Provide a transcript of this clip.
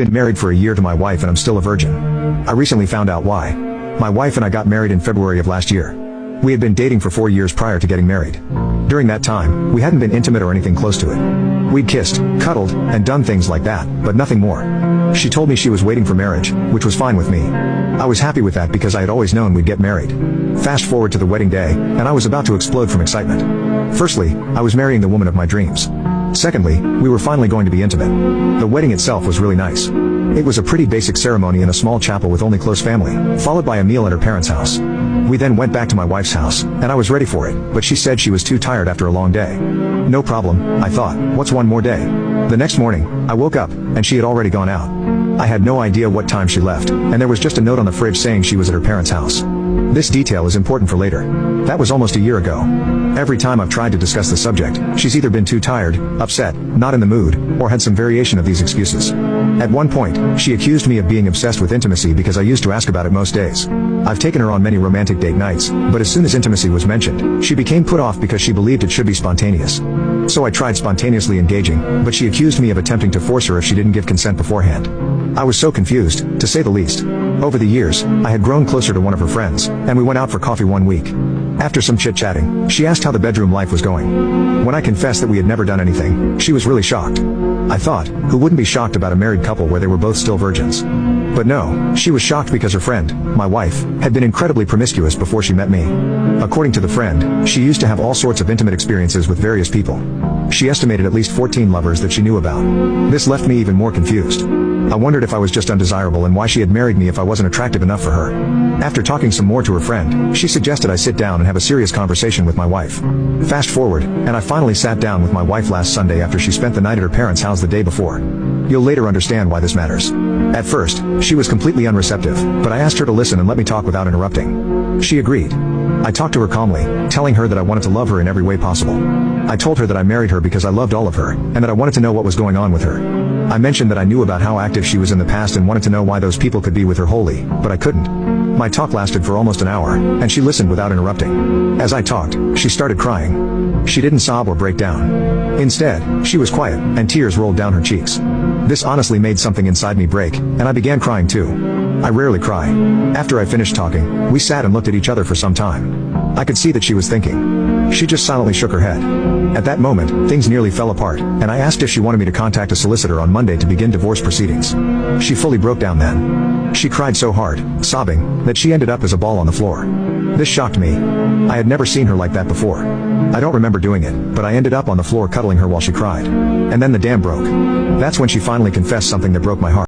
been married for a year to my wife and I'm still a virgin. I recently found out why. My wife and I got married in February of last year. We had been dating for 4 years prior to getting married. During that time, we hadn't been intimate or anything close to it. We'd kissed, cuddled, and done things like that, but nothing more. She told me she was waiting for marriage, which was fine with me. I was happy with that because I had always known we'd get married. Fast forward to the wedding day, and I was about to explode from excitement. Firstly, I was marrying the woman of my dreams. Secondly, we were finally going to be intimate. The wedding itself was really nice. It was a pretty basic ceremony in a small chapel with only close family, followed by a meal at her parents' house. We then went back to my wife's house, and I was ready for it, but she said she was too tired after a long day. No problem, I thought, what's one more day? The next morning, I woke up, and she had already gone out. I had no idea what time she left, and there was just a note on the fridge saying she was at her parents' house. This detail is important for later. That was almost a year ago. Every time I've tried to discuss the subject, she's either been too tired, upset, not in the mood, or had some variation of these excuses. At one point, she accused me of being obsessed with intimacy because I used to ask about it most days. I've taken her on many romantic date nights, but as soon as intimacy was mentioned, she became put off because she believed it should be spontaneous. So I tried spontaneously engaging, but she accused me of attempting to force her if she didn't give consent beforehand. I was so confused, to say the least. Over the years, I had grown closer to one of her friends, and we went out for coffee one week. After some chit-chatting, she asked how the bedroom life was going. When I confessed that we had never done anything, she was really shocked. I thought, who wouldn't be shocked about a married couple where they were both still virgins? But no, she was shocked because her friend, my wife, had been incredibly promiscuous before she met me. According to the friend, she used to have all sorts of intimate experiences with various people. She estimated at least 14 lovers that she knew about. This left me even more confused. I wondered if I was just undesirable and why she had married me if I wasn't attractive enough for her. After talking some more to her friend, she suggested I sit down and have a serious conversation with my wife. Fast forward, and I finally sat down with my wife last Sunday after she spent the night at her parents' house the day before. You'll later understand why this matters. At first, she was completely unreceptive, but I asked her to listen and let me talk without interrupting. She agreed. I talked to her calmly, telling her that I wanted to love her in every way possible. I told her that I married her because I loved all of her, and that I wanted to know what was going on with her. I mentioned that I knew about how active she was in the past and wanted to know why those people could be with her wholly, but I couldn't. My talk lasted for almost an hour, and she listened without interrupting. As I talked, she started crying. She didn't sob or break down. Instead, she was quiet, and tears rolled down her cheeks. This honestly made something inside me break, and I began crying too. I rarely cry. After I finished talking, we sat and looked at each other for some time. I could see that she was thinking. She just silently shook her head. At that moment, things nearly fell apart, and I asked if she wanted me to contact a solicitor on Monday to begin divorce proceedings. She fully broke down then. She cried so hard, sobbing, that she ended up as a ball on the floor. This shocked me. I had never seen her like that before. I don't remember doing it, but I ended up on the floor cuddling her while she cried. And then the dam broke. That's when she finally confessed something that broke my heart.